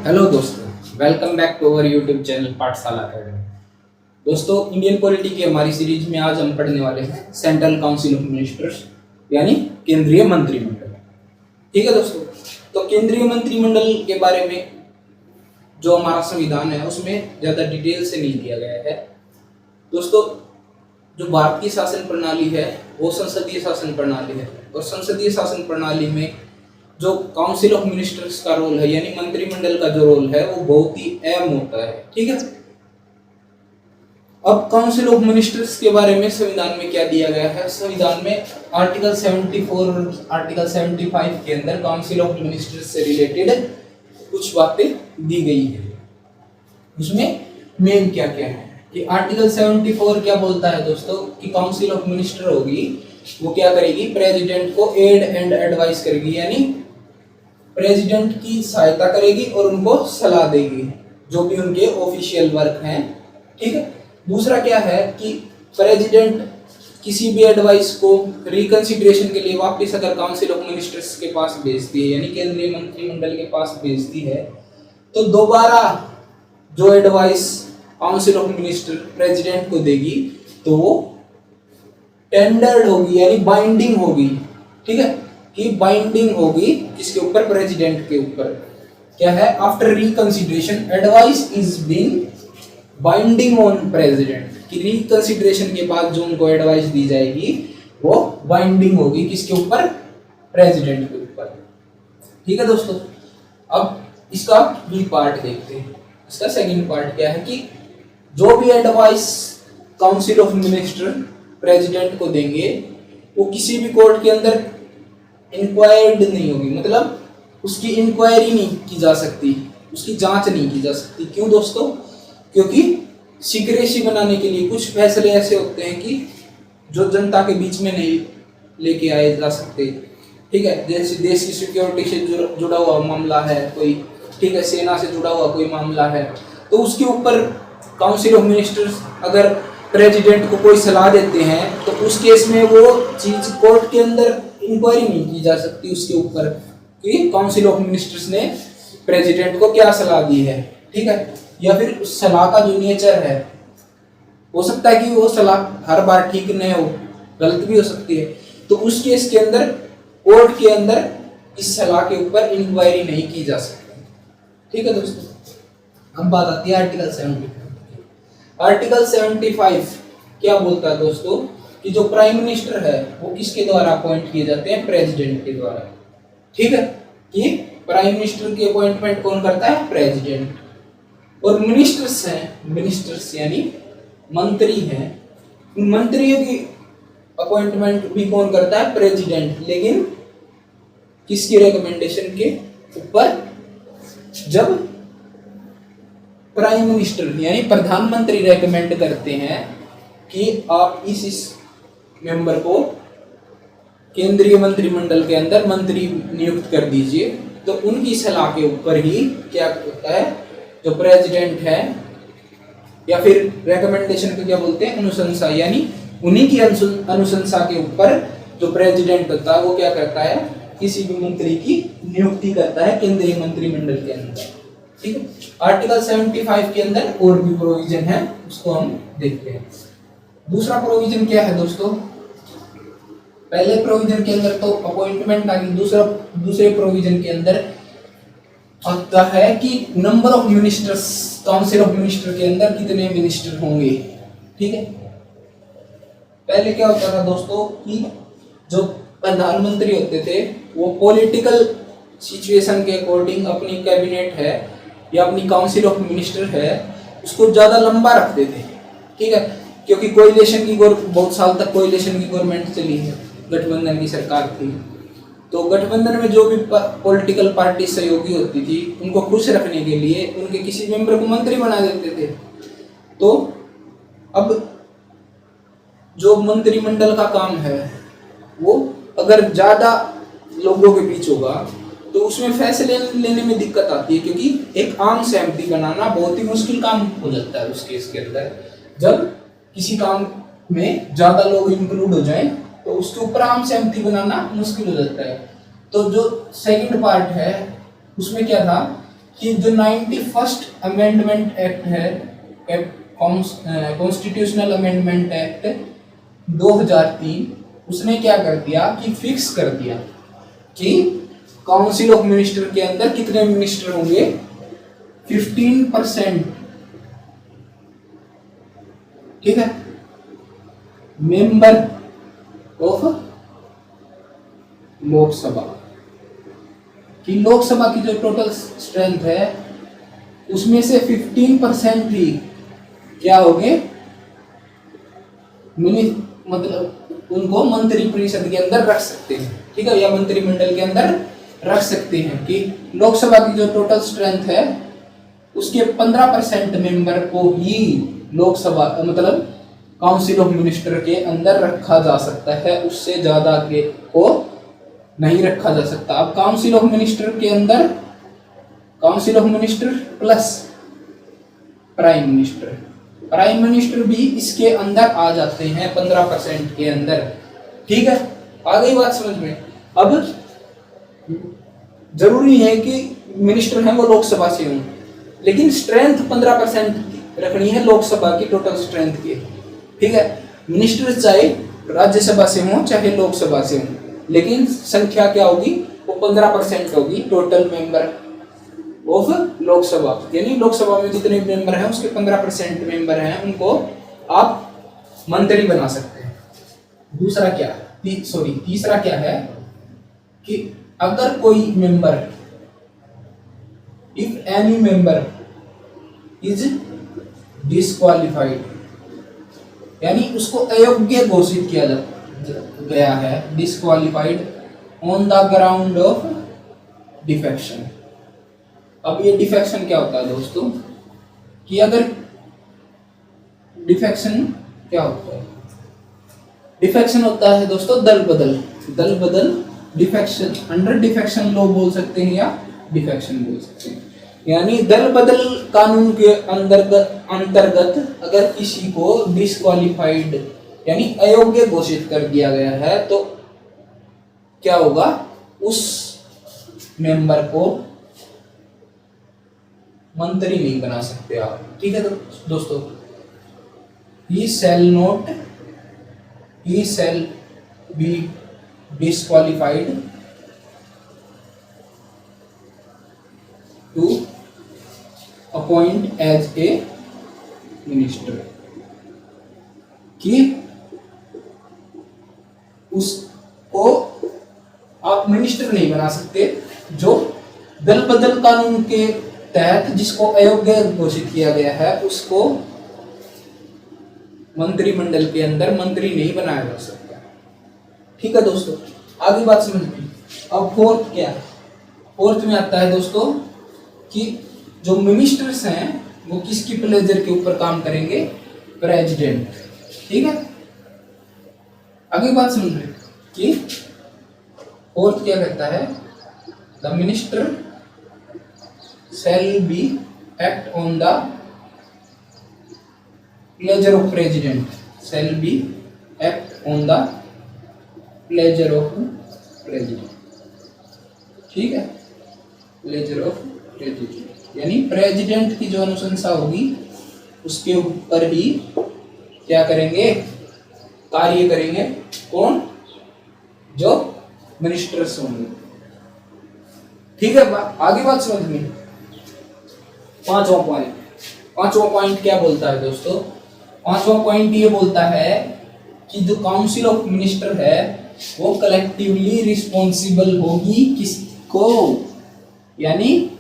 Hello दोस्तों, welcome back to our YouTube channel Pathshala academy. दोस्तों, Indian polity की हमारी सीरीज में आज हम पढ़ने वाले हैं सेंट्रल काउंसिल ऑफ मिनिस्टर्स यानी केंद्रीय मंत्रिमंडल। ठीक है दोस्तों, तो केंद्रीय मंत्रिमंडल के बारे में जो हमारा संविधान है उसमें ज़्यादा डिटेल से नहीं दिया गया है। दोस्तों, जो भारत की शासन प्रणाली है वो संसदीय शासन प्रणाली है और संसदीय शासन प्रणाली में जो काउंसिल ऑफ मिनिस्टर्स का रोल है यानी मंत्रिमंडल का जो रोल है वो बहुत ही अहम होता है। ठीक है, अब काउंसिल ऑफ मिनिस्टर्स के बारे में संविधान में क्या दिया गया है? संविधान में आर्टिकल 74 और आर्टिकल 75 के अंदर काउंसिल ऑफ मिनिस्टर्स से रिलेटेड कुछ बातें दी गई है। उसमें मेन क्या क्या है कि आर्टिकल 74 क्या बोलता है दोस्तों कि काउंसिल ऑफ मिनिस्टर होगी वो क्या करेगी? प्रेसिडेंट को एड एंड एडवाइस करेगी, यानी प्रेसिडेंट की सहायता करेगी और उनको सलाह देगी जो भी उनके ऑफिशियल वर्क हैं। ठीक है, दूसरा क्या है कि प्रेसिडेंट किसी भी एडवाइस को रिकंसिडरेशन के लिए वापस अगर काउंसिल ऑफ मिनिस्टर्स के पास भेजती है यानी केंद्रीय मंत्रिमंडल के पास भेजती है तो दोबारा जो advice council of minister president को देगी तो वो टेंडर्ड होगी यानी बाइंडिंग होगी। ठीक है, कि बाइंडिंग होगी किसके ऊपर? प्रेसिडेंट के ऊपर। क्या है? After reconsideration advice is being binding on president, कि रिकंसिडरेशन के बाद जो उनको एडवाइस दी जाएगी वो बाइंडिंग होगी किसके ऊपर? प्रेसिडेंट के ऊपर। ठीक है दोस्तों, अब इसका बी पार्ट देखते हैं। इसका सेकंड पार्ट क्या है कि जो भी advice council of minister president को देंगे वो किसी भी कोर्ट के अंदर इंक्वायर्ड नहीं होगी, मतलब उसकी इंक्वायरी नहीं की जा सकती, उसकी जांच नहीं की जा सकती। क्यों दोस्तों? क्योंकि सीक्रेसी बनाने के लिए कुछ फैसले ऐसे होते हैं कि जो जनता के बीच में नहीं लेके आए जा सकते। ठीक है, जैसे देश की सिक्योरिटी से जुड़ा हुआ मामला है कोई, ठीक है, सेना से जुड़ा हुआ कोई मामला है, तो उसके ऊपर काउंसिल ऑफ मिनिस्टर्स अगर प्रेसिडेंट को कोई सलाह देते हैं तो उस केस में वो चीज कोर्ट के अंदर इंक्वायरी नहीं की जा सकती उसके ऊपर कि काउंसिल ऑफ मिनिस्टर्स ने प्रेसिडेंट को क्या सलाह दी है। ठीक है, या फिर उस सलाह का जो नेचर है, हो सकता है कि वो सलाह हर बार ठीक नहीं हो, गलत भी हो सकती है, तो उस केस के अंदर कोर्ट के अंदर इस सलाह के ऊपर इंक्वायरी नहीं की जा सकती। ठीक है दोस्तों, अब बात आती है आर्टिकल 75। आर्टिकल 75 क्या बोलता है दोस्तों कि जो प्राइम मिनिस्टर है वो किसके द्वारा अपॉइंट किए जाते हैं? प्रेसिडेंट के द्वारा। ठीक है, कि प्राइम मिनिस्टर की अपॉइंटमेंट कौन करता है? प्रेसिडेंट। और मिनिस्टर्स हैं, मिनिस्टर्स यानी मंत्री हैं, मंत्रियों की अपॉइंटमेंट भी कौन करता है? प्रेसिडेंट। लेकिन किसकी रिकमेंडेशन के ऊपर? जब प्राइम मिनिस्टर यानी प्रधानमंत्री रेकमेंड करते हैं कि आप इस मेंबर को केंद्रीय मंत्रिमंडल के अंदर मंत्री नियुक्त कर दीजिए, तो उनकी सलाह के ऊपर ही क्या होता है? जो प्रेसिडेंट है या फिर रेकमेंडेशन को क्या बोलते हैं? अनुशंसा, यानी उन्हीं की अनुशंसा के ऊपर जो प्रेसिडेंट होता है वो क्या करता है? किसी भी मंत्री की नियुक्ति करता है केंद्रीय मंत्रिमंडल के अंदर। ठीक है, आर्टिकल 75 के अंदर और भी प्रोविजन है, उसको हम देखते हैं। दूसरा प्रोविजन क्या है दोस्तों? पहले प्रोविजन के अंदर तो अपॉइंटमेंट आ गई, दूसरे प्रोविजन के अंदर आता है कि number of ministers, council of minister के अंदर कितने मिनिस्टर होंगे। ठीक है, पहले क्या होता था दोस्तों कि जो प्रधानमंत्री होते थे वो पॉलिटिकल सिचुएशन के अकॉर्डिंग अपनी कैबिनेट है या अपनी काउंसिल ऑफ मिनिस्टर है उसको ज्यादा लंबा रखते थे। ठीक है, क्योंकि कोएलिशन की बहुत साल तक कोएलिशन की गवर्नमेंट चली है, गठबंधन की सरकार थी, तो गठबंधन में जो भी पॉलिटिकल पार्टी सहयोगी होती थी उनको खुश रखने के लिए उनके किसी मेंबर को मंत्री बना देते थे। तो अब जो मंत्रिमंडल का काम है वो अगर ज्यादा लोगों के बीच होगा तो उसमें फैसले लेने में दिक्कत आती है, क्योंकि एक आम सहमति बनाना बहुत ही मुश्किल काम हो जाता है उस केस के अंदर। जब किसी काम में ज्यादा लोग इंक्लूड हो जाएं तो उसके ऊपर आम सहमति बनाना मुश्किल हो जाता है। तो जो सेकंड पार्ट है उसमें क्या था कि जो 91st अमेंडमेंट एक्ट है, कॉन्स्टिट्यूशनल अमेंडमेंट एक्ट 2003, उसने क्या कर दिया कि फिक्स कर दिया कि काउंसिल ऑफ मिनिस्टर के अंदर कितने मिनिस्टर होंगे, 15%, ठीक है, मेंबर ऑफ लोकसभा, कि लोकसभा की जो टोटल स्ट्रेंथ है उसमें से 15% ही क्या हो गए, मतलब उनको मंत्री परिषद के अंदर रख सकते हैं, ठीक है, या मंत्रिमंडल के अंदर रख सकते हैं, कि लोकसभा की जो टोटल स्ट्रेंथ है उसके 15% मेंबर को ही लोकसभा मतलब काउंसिल ऑफ मिनिस्टर के अंदर रखा जा सकता है, उससे ज्यादा के को नहीं रखा जा सकता। अब काउंसिल ऑफ मिनिस्टर के अंदर council of minister plus prime minister, prime minister भी इसके अंदर आ जाते हैं 15% के अंदर, ठीक है, आ गई बात समझ में। अब जरूरी है कि मिनिस्टर हैं वो लोकसभा से हों, लेकिन स्ट्रेंथ 15% रखनी है लोकसभा की टोटल स्ट्रेंथ की, ठीक है, मिनिस्टर चाहे राज्यसभा से हों चाहे लोकसभा से हों, लेकिन संख्या क्या होगी, वो 15% होगी टोटल मेंबर ऑफ लोकसभा, यानी लोकसभा में जितने मेंबर हैं उसके 15% मेंबर हैं, उनको आप मंत्री बना सकते हैं। दूसरा क्या है, तीसरा क्या है कि अगर कोई member, if any member is disqualified, यानी उसको अयोग्य घोषित किया गया है, disqualified on the ground of defection. अब ये डिफेक्शन क्या होता है दोस्तों, कि अगर डिफेक्शन क्या होता है, डिफेक्शन होता है दोस्तों दल बदल डिफेक्शन, अंडर डिफेक्शन लॉ बोल सकते हैं या डिफेक्शन बोल सकते हैं, यानी दल बदल कानून के अंतर्गत अगर किसी को डिस्क्वालिफाइड यानी अयोग्य घोषित कर दिया गया है तो क्या होगा, उस मेंबर को मंत्री नहीं बना सकते आप, ठीक है। तो दोस्तों he shall be disqualified to appoint as a minister, कि उसको आप मिनिस्टर नहीं बना सकते जो दल बदल कानून के तहत जिसको अयोग्य घोषित किया गया है उसको मंत्रिमंडल के अंदर मंत्री नहीं बनाया जा सकता, ठीक है दोस्तों, आगे बात समझ में। अब फोर्थ क्या है, फोर्थ में आता है दोस्तों कि जो मिनिस्टर्स हैं वो किसकी प्लेजर के ऊपर काम करेंगे, प्रेसिडेंट, ठीक है। आगे बात समझ में कि फोर्थ क्या कहता है, the minister shall be act on the pleasure of president, shall be act on the pleasure of president, ठीक है, pleasure of president, यानी प्रेसिडेंट की जो अनुशंसा होगी उसके ऊपर ही क्या करेंगे, कार्य करेंगे, कौन, जो मिनिस्टर्स होंगे, ठीक है। आगे बात समझ में। पांचवा पॉइंट क्या बोलता है दोस्तों, पांचवा पॉइंट ये बोलता है कि जो काउंसिल ऑफ मिनिस्टर है वो कलेक्टिवली रिस्पॉन्सिबल होगी किसको, यानी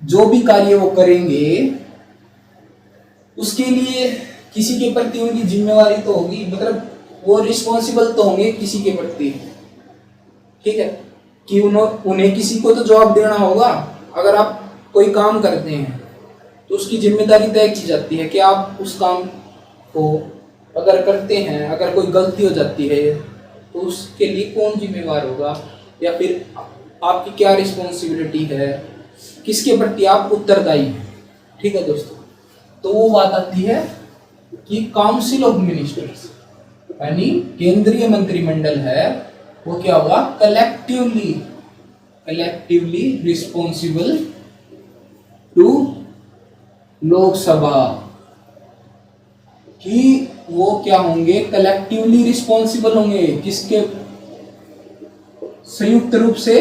जो भी कार्य वो करेंगे उसके लिए किसी के प्रति उनकी जिम्मेवारी तो होगी, मतलब वो रिस्पॉन्सिबल तो होंगे किसी के प्रति, ठीक है, कि उन्हें किसी को तो जवाब देना होगा। अगर आप कोई काम करते हैं तो उसकी जिम्मेदारी तय की जाती है कि आप उस काम को अगर करते हैं, अगर कोई गलती हो जाती है तो उसके लिए कौन जिम्मेवार होगा, या फिर आपकी क्या रिस्पॉन्सिबिलिटी है, किसके प्रति आप उत्तरदायी हैं, ठीक है दोस्तों। तो वो बात आती है कि काउंसिल ऑफ मिनिस्टर्स यानी केंद्रीय मंत्रिमंडल है वो क्या होगा, कलेक्टिवली रिस्पॉन्सिबल टू लोकसभा, कि वो क्या होंगे, कलेक्टिवली रिस्पॉन्सिबल होंगे, किसके, संयुक्त रूप से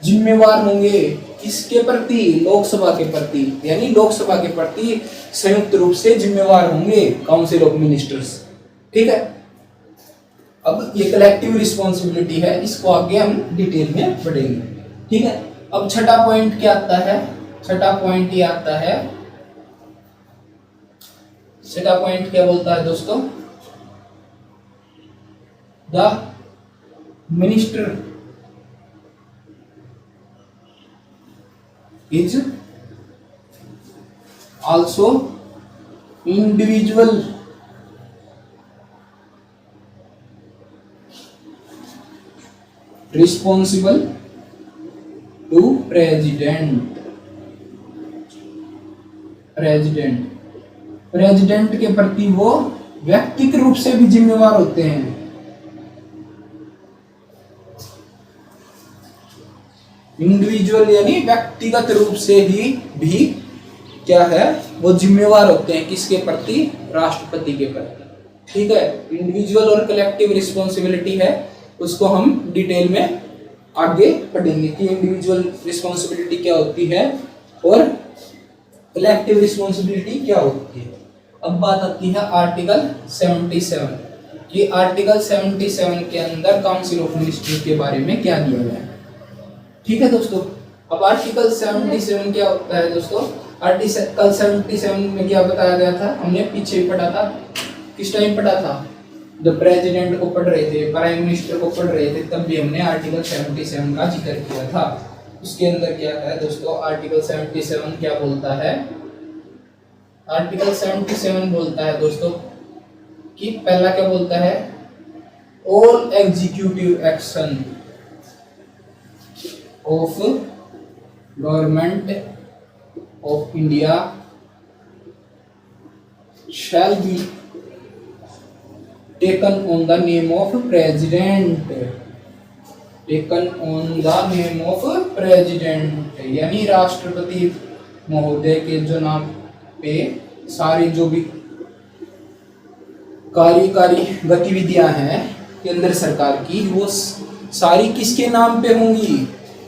जिम्मेवार होंगे, किसके प्रति, लोकसभा के प्रति, यानी लोकसभा के प्रति संयुक्त रूप से जिम्मेवार होंगे काउंसिल ऑफ मिनिस्टर्स। ठीक है, अब ये कलेक्टिव रिस्पॉन्सिबिलिटी है, इसको आगे हम डिटेल में पढ़ेंगे। ठीक है, अब छठा पॉइंट क्या आता है, छठा पॉइंट ये आता है, छठा पॉइंट क्या बोलता है दोस्तों, the minister is also individual responsible to president. President के प्रति वो व्यक्तिगत रूप से भी जिम्मेवार होते हैं। इंडिविजुअल यानी व्यक्तिगत रूप से ही भी क्या है, वो जिम्मेवार होते हैं, किसके प्रति, राष्ट्रपति के प्रति। ठीक है, इंडिविजुअल और कलेक्टिव रिस्पॉन्सिबिलिटी है, उसको हम डिटेल में आगे पढ़ेंगे कि इंडिविजुअल रिस्पॉन्सिबिलिटी क्या होती है और कलेक्टिव रिस्पॉन्सिबिलिटी क्या होती है। अब बात आती है आर्टिकल 77 कि आर्टिकल 77 के अंदर काउंसिल ऑफ मिनिस्टर के बारे में क्या दिया गया है। ठीक है दोस्तों, अब आर्टिकल 77 क्या होता है दोस्तों, आर्टिकल 77 में क्या बताया गया था, हमने पीछे ही पढ़ा था, किस टाइम पढ़ा था, जब प्रेसिडेंट को पढ़ रहे थे, प्राइम मिनिस्टर को पढ़ रहे थे, तब भी हमने आर्टिकल 77 का जिक्र किया था। उसके अंदर क्या है दोस्तों, आर्टिकल 77 क्या बोलता है, आर्टिकल 77 बोलता है दोस्तों कि पहला क्या बोलता है, all executive action of government of India shall be taken on the name of president, taken on the name of president, यानी राष्ट्रपति महोदय के जो नाम पे सारी जो भी कार्यकारी गतिविधियां हैं केंद्र सरकार की, वो सारी किसके नाम पे होंगी,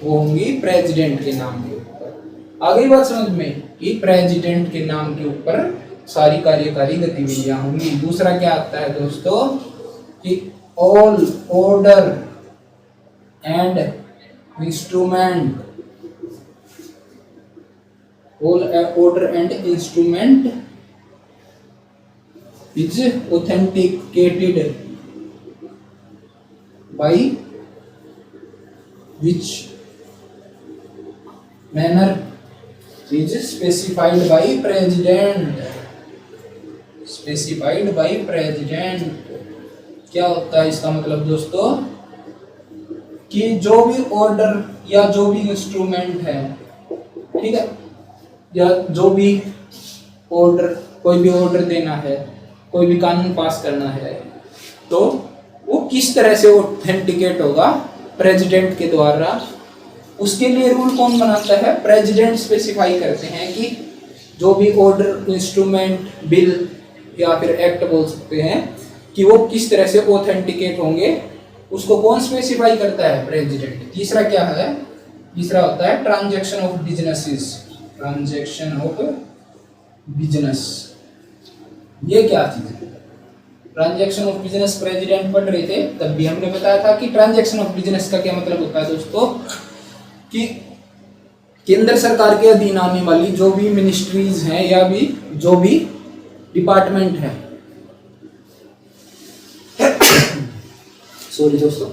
वो होंगी प्रेसिडेंट के नाम के ऊपर। आगे बात समझ में कि प्रेसिडेंट के नाम के ऊपर सारी कार्यकारी गतिविधियां होंगी। दूसरा क्या आता है दोस्तों कि all order and instrument, all order and instrument is authenticated by which manner is specified by president, specified by president। क्या होता है इसका मतलब दोस्तों कि जो भी ऑर्डर या जो भी इंस्ट्रूमेंट है, ठीक है, या जो भी ऑर्डर, कोई भी ऑर्डर देना है, कोई भी कानून पास करना है, तो वो किस तरह से ऑथेंटिकेट होगा, प्रेसिडेंट के द्वारा। उसके लिए रूल कौन बनाता है, प्रेसिडेंट स्पेसिफाई करते हैं कि जो भी ऑर्डर, इंस्ट्रूमेंट, बिल या फिर एक्ट बोल सकते हैं कि वो किस तरह से ऑथेंटिकेट होंगे, उसको कौन स्पेसिफाई करता है, प्रेसिडेंट। तीसरा क्या है, तीसरा होता है transaction of businesses, transaction of business. ये क्या चीज है, ट्रांजैक्शन ऑफ बिजनेस प्रेसिडेंट पढ़ रहे थे तब भी हमने बताया था कि ट्रांजैक्शन ऑफ बिजनेस का क्या मतलब होता है दोस्तों कि केंद्र सरकार के अधीन आने वाली जो भी मिनिस्ट्रीज हैं या भी जो भी डिपार्टमेंट है, सॉरी दोस्तों,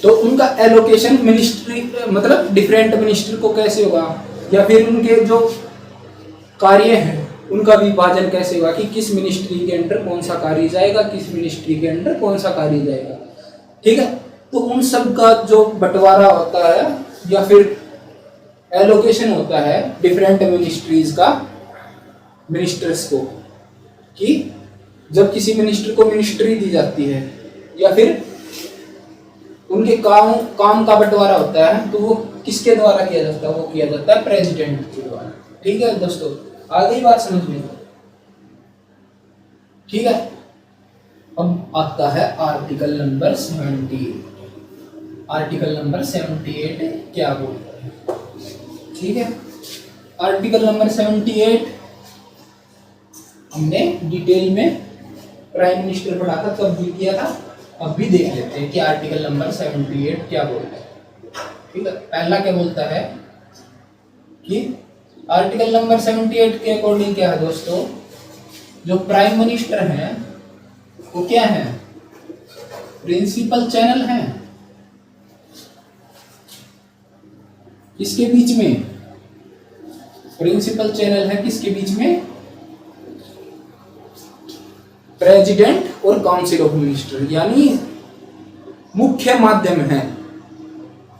तो उनका एलोकेशन मिनिस्ट्री मतलब डिफरेंट मिनिस्टर को कैसे होगा, या फिर उनके जो कार्य हैं उनका विभाजन कैसे होगा कि किस मिनिस्ट्री के अंडर कौन सा कार्य जाएगा, किस मिनिस्ट्री के अंडर कौन सा कार्य जाएगा। ठीक है, तो उन सब का जो बंटवारा होता है या फिर एलोकेशन होता है डिफरेंट मिनिस्ट्रीज का, मिनिस्टर्स को, कि जब किसी मिनिस्टर को मिनिस्ट्री दी जाती है या फिर उनके काम का बंटवारा होता है, तो वो किसके द्वारा किया जाता है, वो किया जाता है प्रेसिडेंट के द्वारा। ठीक है दोस्तों, आ गई बात समझ में? ठीक है, अब आता है आर्टिकल नंबर 78। आर्टिकल नंबर 78 क्या बोलता है? ठीक है, आर्टिकल नंबर 78 हमने डिटेल में प्राइम मिनिस्टर पढ़ा था, तब भी किया था, अब भी देख लेते हैं कि आर्टिकल नंबर 78 क्या बोलता है। ठीक है, पहला क्या बोलता है कि आर्टिकल नंबर 78 के अकॉर्डिंग क्या है दोस्तों, जो प्राइम मिनिस्टर हैं वो क्या है? प्रिंसिपल चैनल है किसके बीच में? प्रिंसिपल चैनल है किसके बीच में? प्रेसिडेंट और काउंसिल ऑफ मिनिस्टर, यानी मुख्य माध्यम है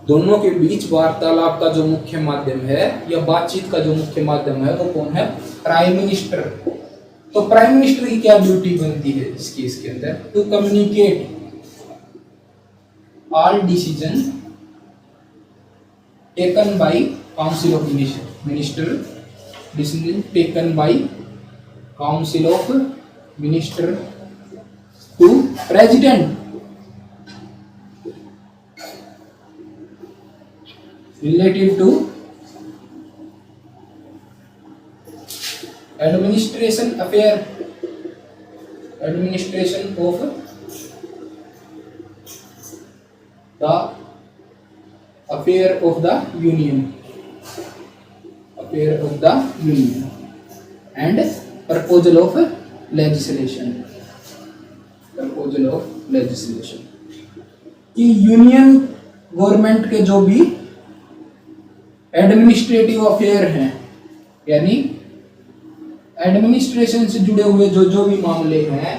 दोनों के बीच वार्तालाप का। जो मुख्य माध्यम है या बातचीत का जो मुख्य माध्यम है वो कौन है? Prime minister. तो प्राइम मिनिस्टर की क्या ड्यूटी बनती है इस केस के अंदर? To communicate all decision taken by council of minister, decision taken by council of minister to president related to administration of the affair of the union and proposal of legislation कि union government के जो भी administrative affair हैं, यानी administration से जुड़े हुए जो भी मामले हैं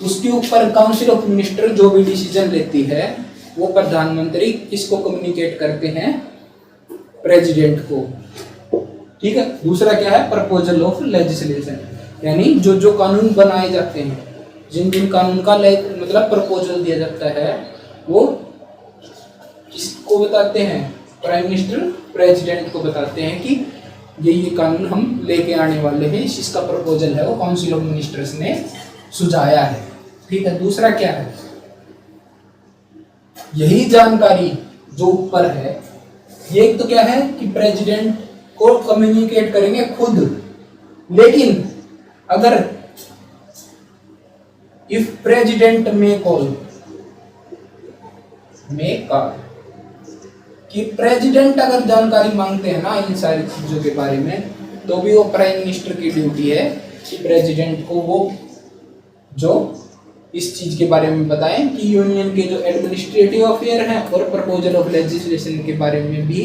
उसके ऊपर काउंसिल ऑफ मिनिस्टर जो भी डिसीजन लेती है वो प्रधानमंत्री किसको कम्युनिकेट करते हैं? प्रेसिडेंट को। ठीक है, दूसरा क्या है? प्रपोजल ऑफ लेजिस्लेशन, यानी जो कानून बनाए जाते हैं, जिन कानून का मतलब प्रपोजल दिया जाता है वो किसको बताते हैं? प्राइम मिनिस्टर प्रेसिडेंट को बताते हैं कि ये कानून हम लेके आने वाले हैं, इसका प्रपोजल है वो काउंसिल ऑफ मिनिस्टर्स ने सुझाया है। ठीक है, दूसरा क्या है? यही जानकारी जो ऊपर है ये तो क्या है कि प्रेसिडेंट को कम्युनिकेट करेंगे खुद, लेकिन अगर इफ प्रेसिडेंट में कॉल कि प्रेसिडेंट अगर जानकारी मांगते हैं ना इन सारी चीजों के बारे में, तो भी वो प्राइम मिनिस्टर की ड्यूटी है कि प्रेसिडेंट को वो जो इस चीज के बारे में बताएं कि यूनियन के जो एडमिनिस्ट्रेटिव अफेयर हैं और प्रपोजल ऑफ लेजिस्लेशन के बारे में भी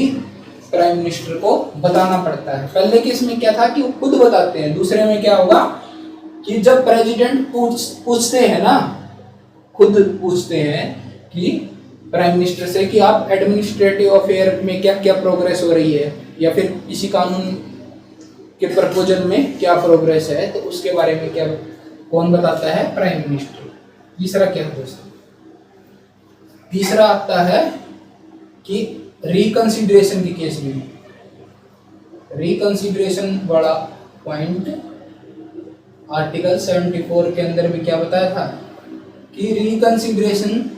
प्राइम मिनिस्टर को बताना पड़ता है। पहले केस में क्या था कि वो खुद बताते हैं, दूसरे में क्या होगा कि जब प्रेसिडेंट पूछते हैं ना, खुद पूछते हैं कि प्राइम मिनिस्टर से कि आप एडमिनिस्ट्रेटिव अफेयर में क्या क्या प्रोग्रेस हो रही है या फिर किसी कानून के प्रपोजल में क्या प्रोग्रेस है, तो उसके बारे में क्या कौन बताता है? Prime minister. तीसरा क्या है दोस्तों? तीसरा आता है कि रिकंसिडरेशन के केस में, रिकंसिडरेशन वाला पॉइंट आर्टिकल 74 के अंदर भी क्या बताया था कि रिकंसिडरेशन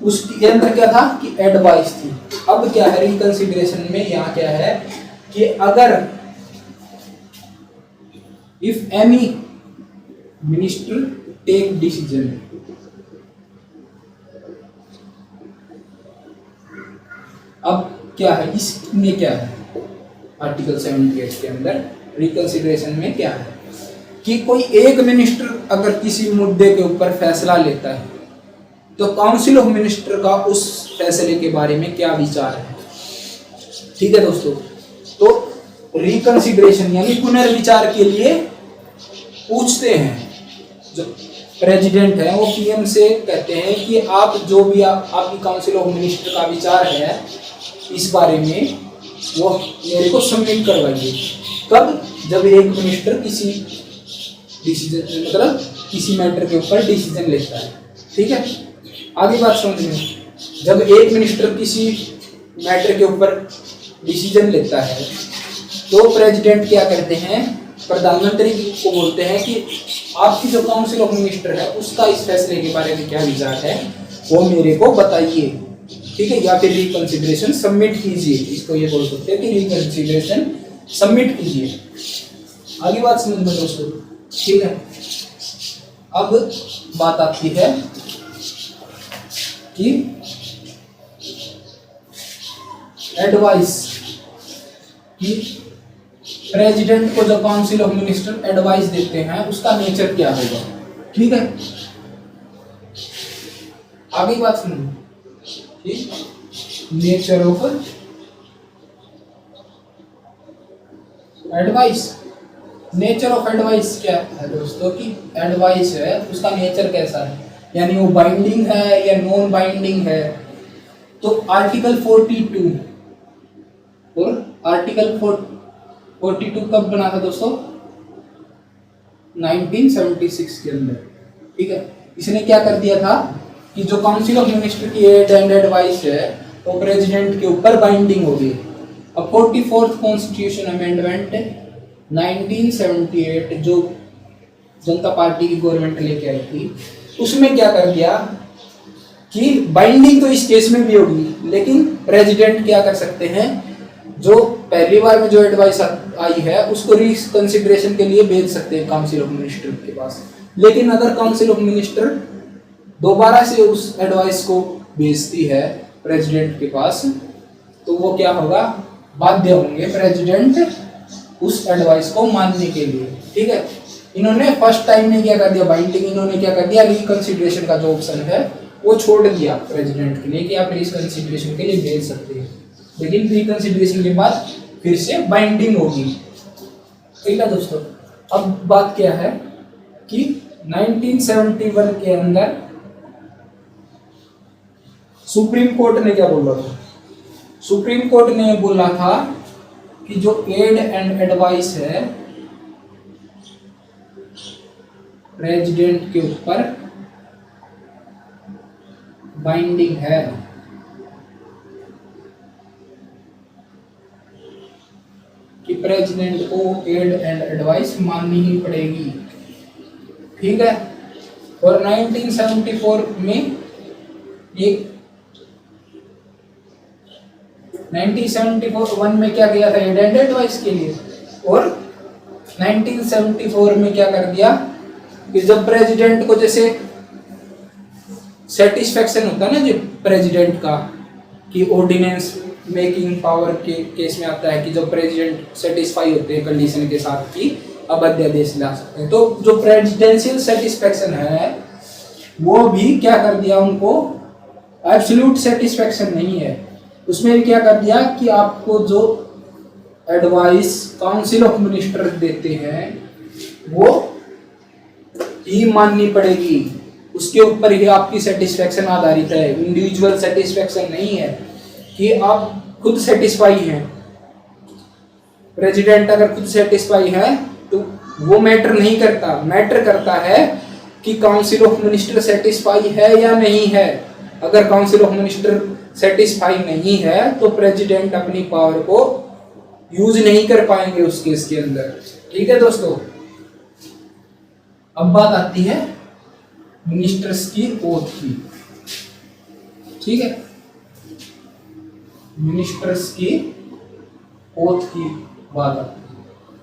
उसके अंदर क्या था कि एडवाइस थी। अब क्या है रिकंसिडरेशन में? यहाँ क्या है कि अगर if any minister take decision, अब क्या है इसमें? क्या है आर्टिकल 78 के अंदर रिकंसिडरेशन में क्या है कि कोई एक मिनिस्टर अगर किसी मुद्दे के ऊपर फैसला लेता है तो काउंसिल ऑफ मिनिस्टर का उस फैसले के बारे में क्या विचार है। ठीक है दोस्तों, तो रिकंसिडरेशन यानी पुनर्विचार के लिए पूछते हैं। जो प्रेसिडेंट है वो पीएम से कहते हैं कि आप जो भी आपकी काउंसिल ऑफ मिनिस्टर का विचार है इस बारे में वो मेरे को सबमिट करवाइए। कब? जब एक मिनिस्टर किसी डिसीजन मतलब किसी मैटर के ऊपर डिसीजन लेता है। ठीक है, आगे बात समझ में। जब एक मिनिस्टर किसी मैटर के ऊपर डिसीजन लेता है तो प्रेसिडेंट क्या करते हैं, प्रधानमंत्री को बोलते हैं कि आपकी जो काउंसिल ऑफ मिनिस्टर है उसका इस फैसले के बारे में क्या विचार है वो मेरे को बताइए, ठीक है, या फिर रिकंसिडरेशन सबमिट कीजिए, इसको ये बोल सकते हैं कि रिकंसिडरेशन सबमिट कीजिए। आगे बात समझ में दोस्तों, ठीक है। अब बात आती है कि एडवाइस कि प्रेसिडेंट को जो काउंसिल ऑफ मिनिस्टर एडवाइस देते हैं उसका नेचर क्या होगा, ठीक है। आगे बात सुनो, ठीक, nature of advice. Nature of advice क्या है दोस्तों, कि एडवाइस है उसका नेचर कैसा है, यानी वो बाइंडिंग है या नॉन बाइंडिंग है। तो आर्टिकल 42 और आर्टिकल 42 कब बना था दोस्तों, 1976 के अंदर, ठीक है। इसने क्या कर दिया था कि जो काउंसिल ऑफ मिनिस्टर की एड एंड एडवाइस है वो प्रेसिडेंट के ऊपर बाइंडिंग होगी। अब 44th कॉन्स्टिट्यूशन अमेंडमेंट 1978 जो जनता पार्टी की गवर्नमेंट लेके आई थी, उसमें क्या कर दिया कि बाइंडिंग तो इस केस में भी होगी, लेकिन प्रेसिडेंट क्या कर सकते हैं, जो पहली बार में जो एडवाइस आई है उसको रिकंसिडरेशन के लिए भेज सकते हैं काउंसिल ऑफ मिनिस्टर के पास। लेकिन अगर काउंसिल ऑफ मिनिस्टर दोबारा से उस एडवाइस को भेजती है प्रेसिडेंट के पास, तो वो क्या होगा, बाध्य होंगे प्रेसिडेंट उस एडवाइस को मानने के लिए, ठीक है। इन्होंने फर्स्ट टाइम में क्या कर दिया, बाइंडिंग, इन्होंने क्या कर दिया, रिकंसिडरेशन का जो ऑप्शन है वो छोड़ दिया प्रेसिडेंट के लिए कि आप रिकंसिडरेशन के लिए भेज सकते हैं, लेकिन रिकंसिडरेशन के बाद फिर से बाइंडिंग होगी, ठीक है दोस्तों। अब बात क्या है कि 1971 के अंदर सुप्रीम कोर्ट ने क्या बोला था, सुप्रीम कोर्ट ने बोला था कि जो एड एंड एडवाइस है प्रेसिडेंट के ऊपर बाइंडिंग है, कि प्रेसिडेंट को एड एंड एडवाइस माननी ही पड़ेगी, ठीक है। और 1974 में ये 1974 में क्या किया था एड एंड एडवाइस के लिए, और 1974 में क्या कर दिया कि जब प्रेसिडेंट को जैसे सेटिस्फेक्शन होता है ना, जो प्रेसिडेंट का कि ऑर्डिनेंस मेकिंग पावर के केस में आता है कि जो प्रेसिडेंट सेटिस्फाई होते हैं कंडीशन के साथ कि अब अध्यादेश ला सकते हैं, तो जो प्रेसिडेंशियल सेटिस्फेक्शन है वो भी क्या कर दिया, उनको एब्सोल्यूट सेटिस्फेक्शन नहीं है, उसमें भी क्या कर दिया कि आपको जो एडवाइस काउंसिल ऑफ मिनिस्टर देते हैं वो ही माननी पड़ेगी, उसके ऊपर ही आपकी सेटिस्फेक्शन आधारित है, इंडिविजुअल सेटिस्फेक्शन नहीं है कि आप खुद सेटिस्फाई हैं। प्रेसिडेंट अगर खुद सेटिस्फाई है तो वो मैटर नहीं करता, मैटर करता है कि काउंसिल ऑफ मिनिस्टर सेटिस्फाई है या नहीं है। अगर काउंसिल ऑफ मिनिस्टर सेटिस्फाई नहीं है तो प्रेसिडेंट अपनी पावर को यूज नहीं कर पाएंगे उस केस के अंदर, ठीक है दोस्तों। अब बात आती है मिनिस्टर्स की ओथ की, ठीक है, मिनिस्टर्स की ओथ की बात आती है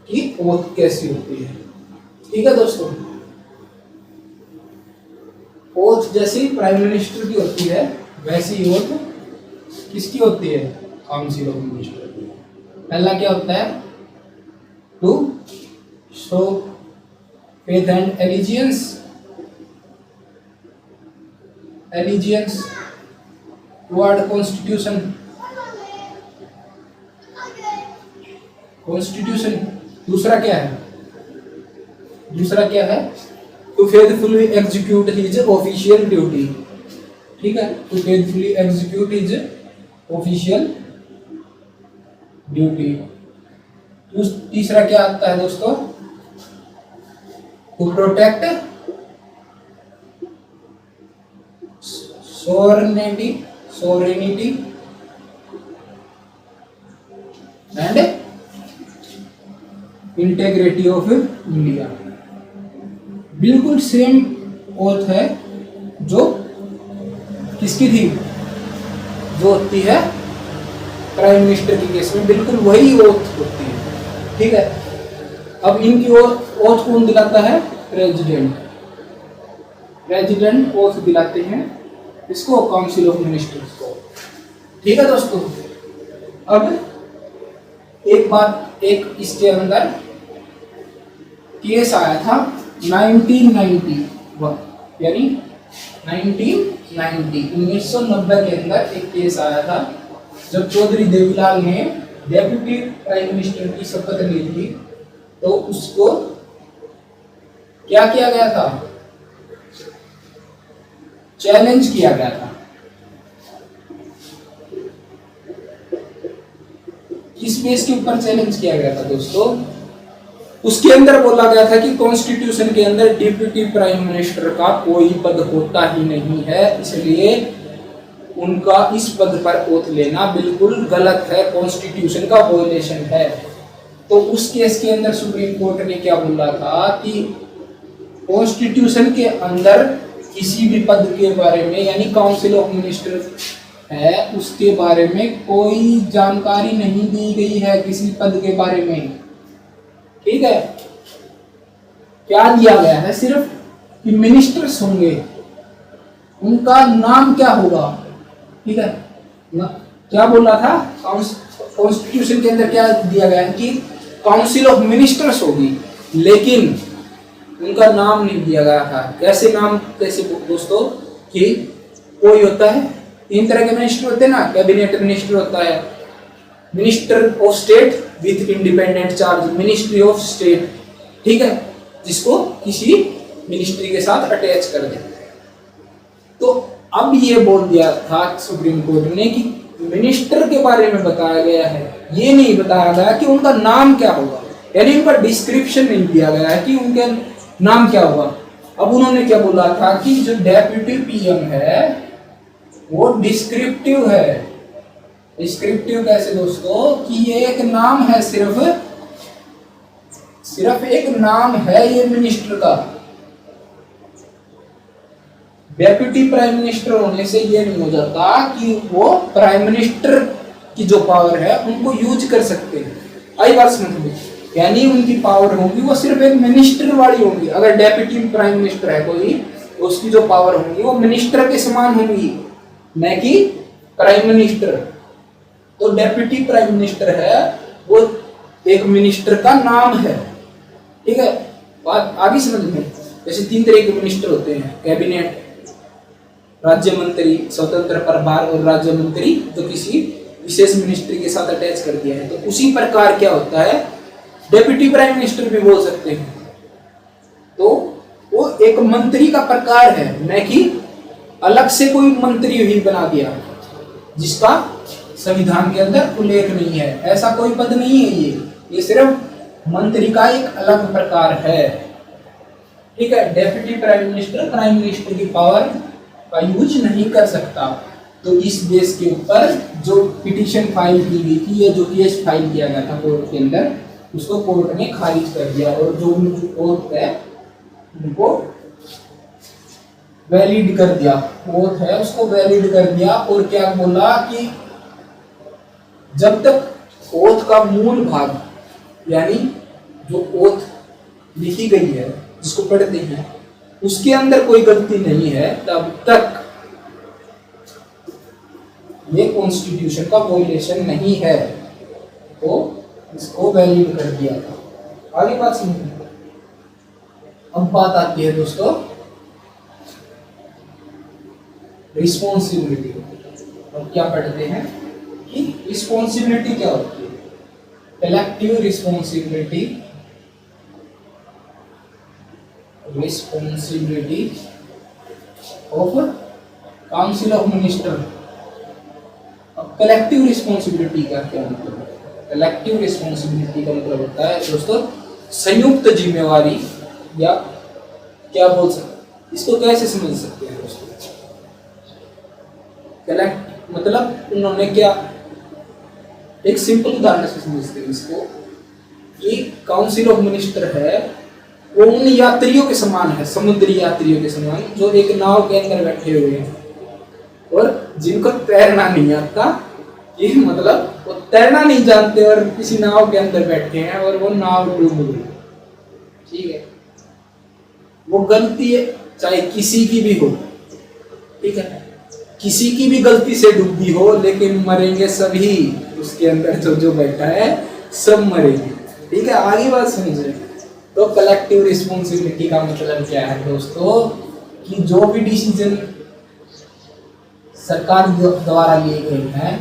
कि ओथ कैसी होती है, ठीक है दोस्तों। ओथ जैसी प्राइम मिनिस्टर की होती है वैसी ओथ किसकी होती है, काउंसिल ऑफ मिनिस्टर। पहला क्या होता है, to show faith and allegiance, allegiance toward constitution, constitution. दूसरा क्या है, दूसरा क्या है, to faithfully execute his official duty, ठीक है, to faithfully execute his official duty. तीसरा क्या आता है दोस्तों, to protect sovereignty, sovereignty and integrity of India. बिल्कुल सेम ओथ है जो किसकी थी, जो होती है प्राइम मिनिस्टर के केस में, बिल्कुल वही ओथ होती है। ठीक है, अब इनकी ओथ कौन दिलाता है, प्रेसिडेंट। प्रेसिडेंट ओथ दिलाते हैं इसको, काउंसिल ऑफ मिनिस्टर्स को। ठीक है दोस्तों, अब एक बात, एक इसके अंदर केस आया था 1991, यानी 1990 के अंदर एक केस आया था जब चौधरी देवीलाल ने डेप्यूटी प्राइम मिनिस्टर की शपथ ली थी, तो उसको क्या किया गया था, चैलेंज किया गया था। किस बेस के ऊपर चैलेंज किया गया था दोस्तों, उसके अंदर बोला गया था कि कॉन्स्टिट्यूशन के अंदर डिप्टी प्राइम मिनिस्टर का कोई पद होता ही नहीं है, इसलिए उनका इस पद पर ओथ लेना बिल्कुल गलत है, कॉन्स्टिट्यूशन का वायलेशन है। तो उस केस के अंदर सुप्रीम कोर्ट ने क्या बोला था कि कॉन्स्टिट्यूशन के अंदर किसी भी पद के बारे में, यानी काउंसिल ऑफ मिनिस्टर है, उसके बारे में कोई जानकारी नहीं दी गई है किसी पद के बारे में। ठीक है, क्या दिया गया है, सिर्फ कि मिनिस्टर्स होंगे, उनका नाम क्या होगा। ठीक है ना, क्या बोला था, कॉन्स्टिट्यूशन के अंदर क्या दिया गया है कि काउंसिल ऑफ मिनिस्टर्स होगी, लेकिन उनका नाम नहीं दिया गया था। कैसे नाम, कैसे दोस्तों, कि कोई होता है, तीन तरह के मिनिस्टर होते हैं ना, कैबिनेट मिनिस्टर होता है, minister of state with independent charge, ministry of state. ठीक है, जिसको किसी मिनिस्ट्री के साथ अटैच कर दे। तो अब ये बोल दिया था सुप्रीम कोर्ट ने कि मिनिस्टर के बारे में बताया गया है, ये नहीं बताया गया कि उनका नाम क्या होगा, यानी उनका डिस्क्रिप्शन नहीं दिया गया है कि उनके नाम क्या होगा। अब उन्होंने क्या बोला था कि जो डेप्यूटी पीएम है वो डिस्क्रिप्टिव है। डिस्क्रिप्टिव कैसे दोस्तों, कि ये एक नाम है, सिर्फ एक नाम है ये मिनिस्टर का। डेप्यूटी प्राइम मिनिस्टर होने से ये नहीं हो जाता कि वो प्राइम मिनिस्टर की जो पावर है उनको यूज कर सकते हैं। आई बात समझ में, यानी उनकी पावर होगी वो सिर्फ एक मिनिस्टर वाली होगी। अगर डेप्यूटी प्राइम मिनिस्टर है कोई, तो उसकी जो पावर होंगी वो मिनिस्टर के समान होंगी, न कि प्राइम मिनिस्टर। तो डेप्यूटी प्राइम मिनिस्टर है वो एक मिनिस्टर का नाम है। ठीक है, बात आगे समझ में। जैसे तीन तरह के मिनिस्टर होते हैं, कैबिनेट, राज्य मंत्री, स्वतंत्र प्रभार, और राज्य मंत्री जो किसी विशेष मिनिस्ट्री के साथ अटैच कर दिया है। तो उसी प्रकार क्या होता है, डेप्यूटी प्राइम मिनिस्टर भी बोल सकते हैं। तो वो एक मंत्री का प्रकार है, न कि अलग से कोई मंत्री ही बना दिया जिसका संविधान के अंदर उल्लेख नहीं है। ऐसा कोई पद नहीं है ये सिर्फ मंत्री का एक अलग प्रकार है। ठीक है, डेप्यूटी प्राइम मिनिस्टर की पावर का यूज नहीं कर सकता। तो इस बेस के ऊपर जो पिटीशन फाइल की गई थी, या जो केस फाइल किया गया था कोर्ट के अंदर, उसको कोर्ट ने खारिज कर दिया, और जो कोर्ट है उनको वैलिड कर दिया, ओथ है उसको वैलिड कर दिया। और क्या बोला कि जब तक ओथ का मूल भाग, यानी जो ओथ लिखी गई है जिसको पढ़ते हैं, उसके अंदर कोई गलती नहीं है, तब तक ये कॉन्स्टिट्यूशन का वायलेशन नहीं है। तो इसको वैलिड कर दिया था। आगे बात समझिए। अब बात आती है दोस्तों रिस्पॉन्सिबिलिटी। अब क्या पढ़ते हैं कि रिस्पॉन्सिबिलिटी क्या होती है, collective responsibility, responsibility of council of minister. अब कलेक्टिव रिस्पॉन्सिबिलिटी का क्या मतलब है, कलेक्टिव रिस्पॉन्सिबिलिटी का मतलब होता है दोस्तों संयुक्त जिम्मेवारी, या क्या बोल सकते, इसको कैसे समझ सकते हैं दोस्तों। कलेक्ट मतलब उन्होंने क्या, एक सिंपल उदाहरण से समझते हैं इसको कि काउंसिल ऑफ मिनिस्टर है वो उन यात्रियों के समान है, समुद्री यात्रियों के समान, जो एक नाव के अंदर बैठे हुए हैं और जिनको तैरना नहीं आता। ये मतलब वो तैरना नहीं जानते और किसी नाव के अंदर बैठे हैं और वो नाव डूब गई। ठीक है, वो गलती है चाहे किसी की भी हो, ठीक है, किसी की भी गलती से डूबी हो, लेकिन मरेंगे सभी, उसके अंदर जो बैठा है सब मरेंगे। ठीक है, आगे बात समझे। तो कलेक्टिव रिस्पॉन्सिबिलिटी का मतलब क्या है दोस्तों, कि जो भी डिसीजन सरकार द्वारा लिए गए हैं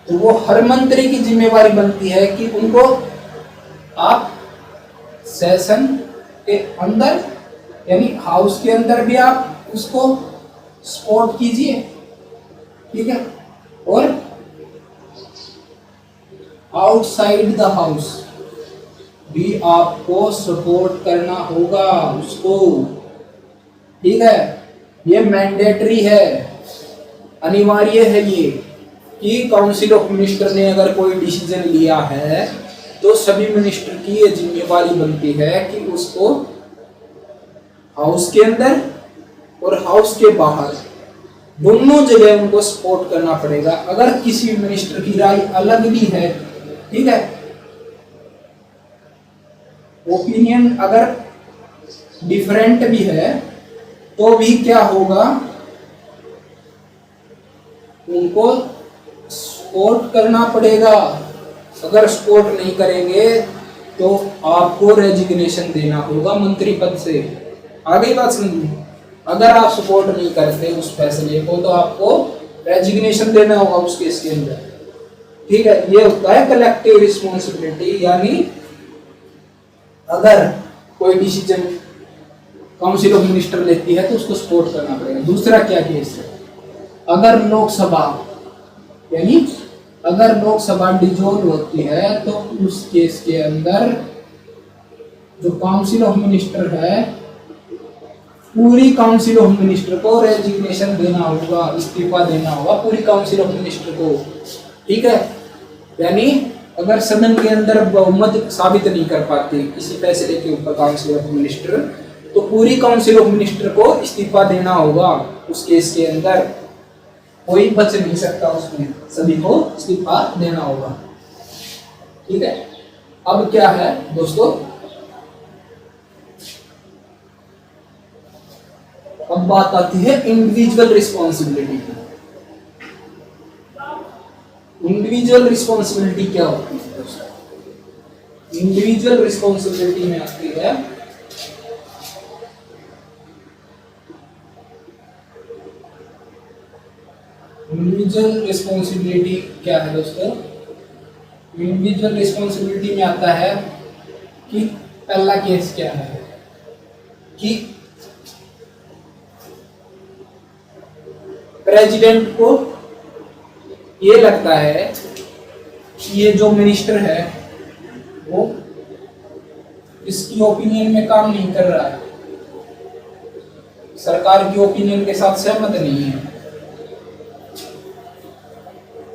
तो वो हर मंत्री की जिम्मेवारी बनती है कि उनको आप सेशन के अंदर यानी हाउस के अंदर भी आप उसको सपोर्ट कीजिए, ठीक है, और आउटसाइड द हाउस भी आपको सपोर्ट करना होगा उसको। ठीक है, ये मैंडेटरी है, अनिवार्य है ये, कि काउंसिल ऑफ मिनिस्टर ने अगर कोई डिसीजन लिया है तो सभी मिनिस्टर की ये जिम्मेवारी बनती है कि उसको हाउस के अंदर और हाउस के बाहर दोनों जगह उनको सपोर्ट करना पड़ेगा। अगर किसी मिनिस्टर की राय अलग भी है, ठीक है, ओपिनियन अगर डिफरेंट भी है, तो भी क्या होगा, उनको सपोर्ट करना पड़ेगा। अगर सपोर्ट नहीं करेंगे तो आपको रेजिग्नेशन देना होगा मंत्री पद से। आगे बात समझिए, अगर आप सपोर्ट नहीं करते उस फैसले को तो आपको रेजिग्नेशन देना होगा उस केस के अंदर। ठीक है, ये होता है कलेक्टिव रिस्पॉन्सिबिलिटी, यानी अगर कोई डिसीजन काउंसिल ऑफ मिनिस्टर लेती है तो उसको सपोर्ट करना पड़ेगा। दूसरा क्या केस है, अगर लोकसभा यानी अगर लोकसभा डिसॉल्व होती है तो उस केस के अंदर जो काउंसिल ऑफ मिनिस्टर है, पूरी काउंसिल ऑफ मिनिस्टर को रेजिग्नेशन देना होगा, इस्तीफा देना होगा पूरी काउंसिल ऑफ मिनिस्टर को। ठीक है, यानी अगर सदन के अंदर बहुमत साबित नहीं कर पाते किसी फैसले के ऊपर काउंसिल ऑफ मिनिस्टर, तो पूरी काउंसिल ऑफ मिनिस्टर को इस्तीफा देना होगा उस केस के अंदर। कोई बच नहीं सकता उसमें, सभी को इस्तीफा देना होगा। ठीक है, अब क्या है दोस्तों, अब बात आती है इंडिविजुअल रिस्पॉन्सिबिलिटी की। इंडिविजुअल रिस्पॉन्सिबिलिटी क्या होती है दोस्तों? इंडिविजुअल रिस्पॉन्सिबिलिटी में आती है इंडिविजुअल रिस्पॉन्सिबिलिटी क्या है दोस्तों? इंडिविजुअल रिस्पॉन्सिबिलिटी में आता है कि पहला केस क्या है कि प्रेसिडेंट को ये लगता है कि ये जो मिनिस्टर है वो इसकी ओपिनियन में काम नहीं कर रहा है, सरकार की ओपिनियन के साथ सहमत नहीं है।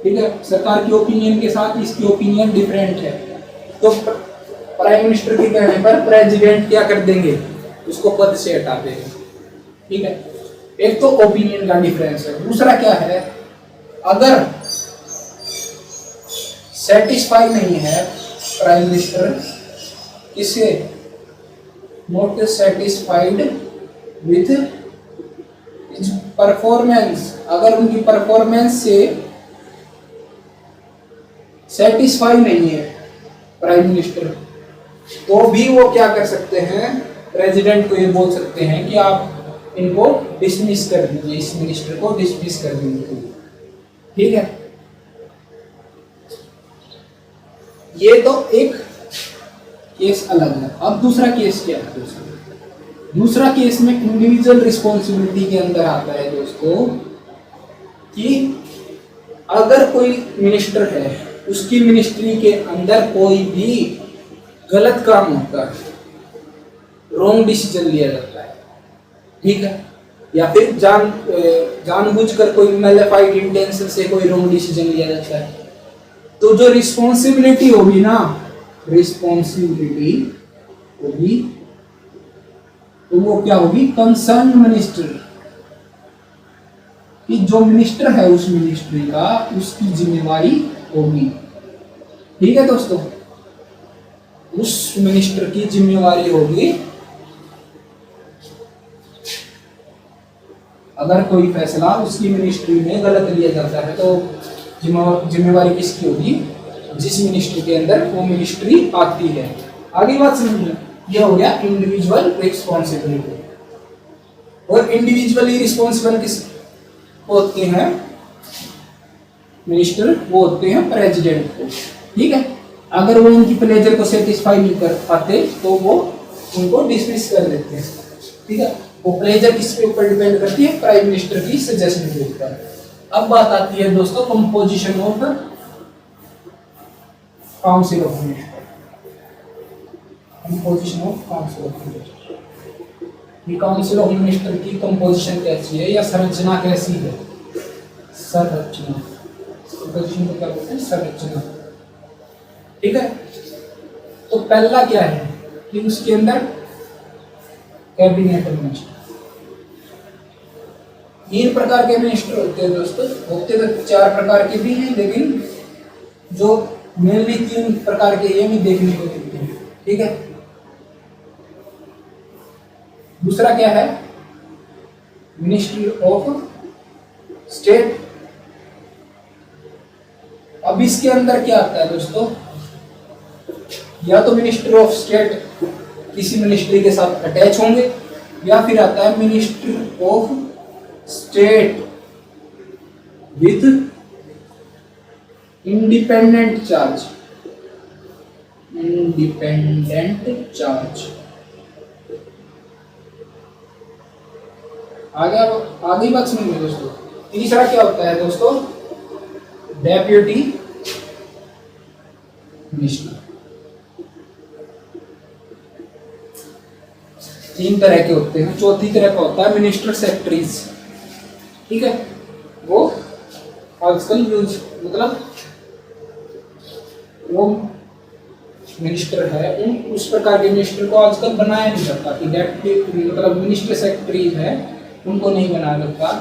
ठीक है, सरकार की ओपिनियन के साथ इसकी ओपिनियन डिफरेंट है, तो प्राइम मिनिस्टर के कहने पर प्रेसिडेंट क्या कर देंगे, उसको पद से हटा देंगे। ठीक है, एक तो ओपिनियन का डिफरेंस है। दूसरा क्या है, अगर सेटिस्फाई नहीं है प्राइम मिनिस्टर किससे, नॉट सेटिस्फाइड विथ परफॉर्मेंस, अगर उनकी परफॉर्मेंस से सेटिस्फाई नहीं है प्राइम मिनिस्टर, तो भी वो क्या कर सकते हैं, प्रेसिडेंट को ये बोल सकते हैं कि आप इनको डिसमिस कर दीजिए, इस मिनिस्टर को डिसमिस कर दीजिए। ठीक है, ये तो एक केस अलग है। अब दूसरा केस क्या है दोस्तों? दूसरा केस में इंडिविजुअल रिस्पॉन्सिबिलिटी के अंदर आता है दोस्तों कि अगर कोई मिनिस्टर है, उसकी मिनिस्ट्री के अंदर कोई भी गलत काम होता है, रॉन्ग डिसीजन लिया जाता है, ठीक है, या फिर जानबूझकर कोई मैलिफाइड इंटेंशन से कोई रॉन्ग डिसीजन लिया जाता है, तो जो रिस्पॉन्सिबिलिटी होगी ना रिस्पॉन्सिबिलिटी होगी, तो वो क्या होगी, कंसर्न मिनिस्टर, कि जो मिनिस्टर है उस मिनिस्ट्री का उसकी जिम्मेवारी होगी। ठीक है दोस्तों, उस मिनिस्टर की जिम्मेवारी होगी अगर कोई फैसला उसकी मिनिस्ट्री में गलत लिया जाता है तो जिम्मेवारी किसकी होगी, जिस मिनिस्ट्री के अंदर वो मिनिस्ट्री आती है। आगे बात समझिए, ये हो गया इंडिविजुअल रिस्पॉन्सिबिलिटी। और इंडिविजुअली रिस्पॉन्सिबल किस होते हैं मिनिस्टर, वो होते हैं प्रेसिडेंट को। ठीक है, अगर वो उनकी प्लेजर को सेटिस्फाई नहीं कर पाते तो वो उनको डिसमिस कर देते हैं। ठीक है, वो प्लेजर किसके ऊपर डिपेंड करती है, प्राइम मिनिस्टर की सजेशन के ऊपर। अब बात आती है दोस्तों composition of council of minister. Composition of council of minister, ये काउंसिल ऑफ मिनिस्टर की कंपोजिशन कैसी है या संरचना कैसी है, संरचना, कंपोजिशन को क्या बोलते हैं, संरचना। ठीक है, तो पहला क्या है कि उसके अंदर कैबिनेट मिनिस्टर, 3 प्रकार के मिनिस्टर होते हैं दोस्तों, होते तो 4 प्रकार के भी हैं, लेकिन जो मेनली 3 प्रकार के ये भी देखने को मिलते हैं। ठीक है, दूसरा क्या है, मिनिस्ट्री ऑफ स्टेट। अब इसके अंदर क्या आता है दोस्तों, या तो मिनिस्ट्री ऑफ स्टेट किसी मिनिस्ट्री के साथ अटैच होंगे, या फिर आता है ministry of state with independent charge, independent charge. आगे बात सुनिए दोस्तों। तीसरा क्या होता है दोस्तों, डेप्यूटी मिनिस्टर। 3 तरह के होते हैं। चौथी तरह का होता है मिनिस्टर सेक्रेटरीज। ठीक है, वो आजकल यूज मतलब वो मिनिस्टर है उस प्रकार के मिनिस्टर को आजकल बनाया नहीं जाता कि डेप्यूटी मतलब मिनिस्टर सेक्रेटरी है उनको नहीं बनाया जाता।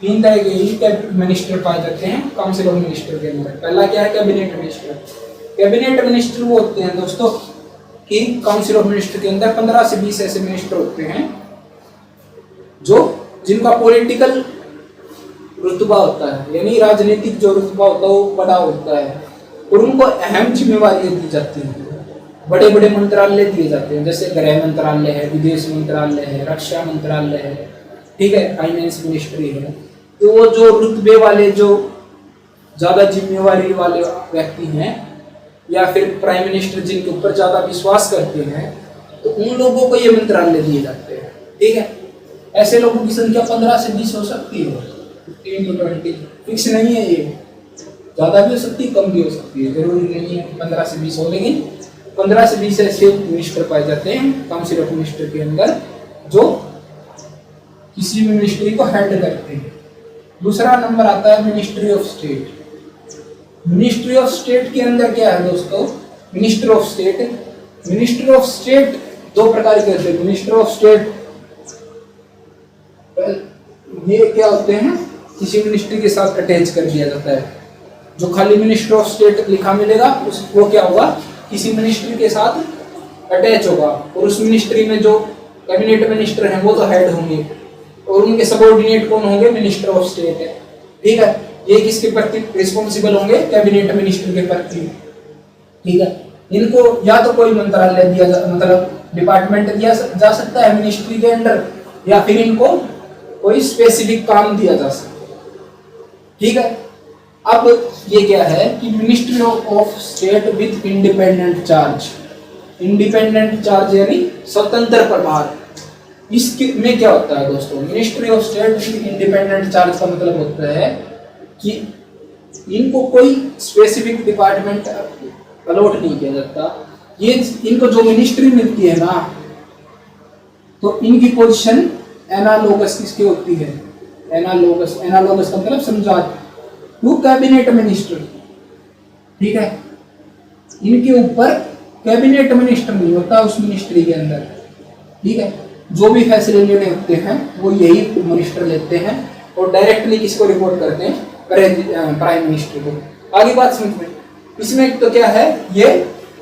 3 तरह के ही मिनिस्टर पाए जाते हैं काउंसिल ऑफ मिनिस्टर के अंदर। पहला क्या है, कैबिनेट मिनिस्टर। कैबिनेट मिनिस्टर वो होते हैं दोस्तों कि काउंसिल ऑफ मिनिस्टर के अंदर 15 से 20 ऐसे मिनिस्टर होते हैं जो जिनका पॉलिटिकल रुतबा होता है, यानी राजनीतिक जो रुतबा होता है वो बड़ा होता है और उनको अहम जिम्मेवारियां दी जाती हैं। बड़े बड़े मंत्रालय दिए जाते हैं, जैसे गृह मंत्रालय है, विदेश मंत्रालय है, रक्षा मंत्रालय है, ठीक है, फाइनेंस मिनिस्ट्री है। तो वो जो रुतबे वाले जो ज्यादा जिम्मेवारी वाले व्यक्ति हैं या फिर प्राइम मिनिस्टर जिनके ऊपर ज्यादा विश्वास करते हैं तो उन लोगों को ये मंत्रालय दिए जाते हैं। ठीक है, ऐसे लोगों की संख्या 15 से 20 हो सकती है, 15 to 20 फिक्स नहीं है, ये ज्यादा भी हो सकती है कम भी हो सकती है, जरूरी नहीं है 15 से 20 हो, लेकिन 15 से 20 ऐसे मिनिस्टर पाए जाते हैं काउंसिल ऑफ मिनिस्टर के अंदर जो किसी भी मिनिस्ट्री को हेड करते हैं। दूसरा नंबर आता है ministry of state. Ministry of state के अंदर क्या है दोस्तों, minister of state, minister of state 2 प्रकार के होते हैं। मिनिस्टर ऑफ स्टेट ये क्या होते हैं, किसी मिनिस्ट्री के साथ अटैच कर दिया जाता है। जो खाली मिनिस्टर ऑफ स्टेट लिखा मिलेगा वो क्या होगा, किसी मिनिस्ट्री के साथ अटैच होगा और उस मिनिस्ट्री में जो कैबिनेट मिनिस्टर हैं वो तो हेड होंगे और उनके सबऑर्डिनेट कौन होंगे, मिनिस्टर ऑफ स्टेट है। ठीक है, ये किसके प्रति रिस्पॉन्सिबल होंगे, कैबिनेट मिनिस्टर के प्रति। ठीक है, इनको या तो कोई मंत्रालय दिया मतलब डिपार्टमेंट दिया जा सकता है मिनिस्ट्री के अंडर, या फिर इनको कोई स्पेसिफिक काम दिया जा सकता है। ठीक है, अब ये क्या है कि ministry of state with independent charge. Independent charge यानी स्वतंत्र प्रभार। इसके में क्या होता है दोस्तों, ministry of state with independent charge का मतलब होता है कि इनको कोई स्पेसिफिक डिपार्टमेंट अलॉट नहीं किया जाता। ये इनको जो मिनिस्ट्री मिलती है ना, तो इनकी पोजीशन एनालोगस किसकी होती है, एनालोगस। एनालोगस का मतलब समझा टू कैबिनेट मिनिस्टर। ठीक है, इनके ऊपर कैबिनेट मिनिस्टर नहीं होता उस मिनिस्ट्री के अंदर, ठीक है। जो भी फैसले लेने होते हैं वो यही मिनिस्टर लेते हैं और डायरेक्टली किसको रिपोर्ट करते हैं, प्राइम मिनिस्टर को। आगे बात समझ में, इसमें तो क्या है, ये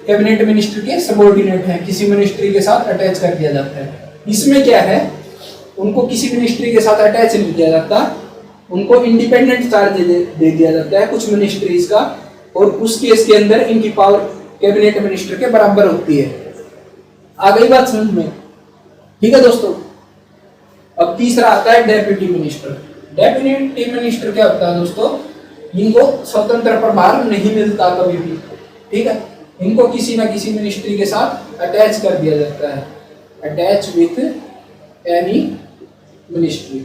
कैबिनेट मिनिस्टर के सबऑर्डिनेट है, किसी मिनिस्ट्री के साथ अटैच कर दिया जाता है। इसमें क्या है, उनको किसी मिनिस्ट्री के साथ अटैच नहीं किया जाता, उनको इंडिपेंडेंट चार्ज दे दिया जाता है कुछ मिनिस्ट्रीज का, और उस केस के अंदर इनकी पावर कैबिनेट मिनिस्टर के बराबर होती है। आ गई बात समझ में, ठीक है दोस्तों। अब तीसरा आता है डेप्यूटी मिनिस्टर। डेप्यूटी मिनिस्टर क्या होता है दोस्तों, इनको स्वतंत्र प्रभार नहीं मिलता कभी भी, ठीक है। इनको किसी ना किसी मिनिस्ट्री के साथ अटैच कर दिया जाता है, अटैच विथ एनी मिनिस्ट्री,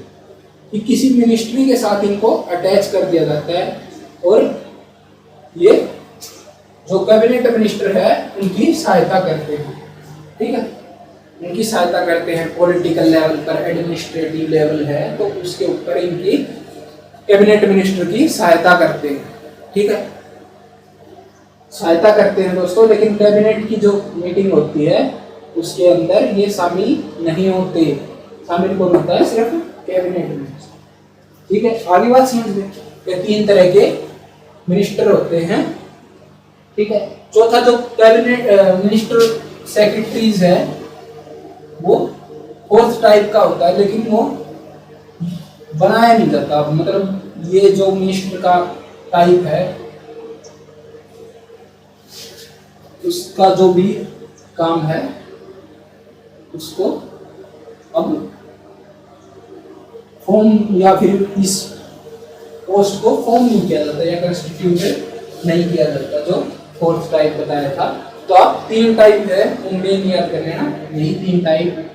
कि किसी मिनिस्ट्री के साथ इनको अटैच कर दिया जाता है, और ये जो कैबिनेट मिनिस्टर है उनकी सहायता करते हैं, ठीक है। उनकी सहायता करते हैं पॉलिटिकल लेवल पर, एडमिनिस्ट्रेटिव लेवल है तो उसके ऊपर इनकी कैबिनेट मिनिस्टर की सहायता करते हैं, ठीक है, सहायता करते हैं दोस्तों। लेकिन कैबिनेट की जो मीटिंग होती है उसके अंदर ये शामिल नहीं होते, शामिल कौन होता है, सिर्फ कैबिनेट मिनिस्टर, ठीक है। आगे बात समझ लें कि 3 तरह के मिनिस्टर होते हैं, ठीक है। चौथा जो कैबिनेट मिनिस्टर सेक्रेटरीज है वो 4th टाइप का होता है, लेकिन वो बनाया नहीं जाता। मतलब ये जो मिनिस्टर का टाइप है उसका जो भी काम है उसको अब फॉर्म या फिर इस पोस्ट को फॉर्म नहीं किया जाता या कंस्टिट्यूटेड नहीं किया जाता, जो 4th टाइप बताया था। तो आप 3 टाइप है उनमें याद कर लेना, यही 3 टाइप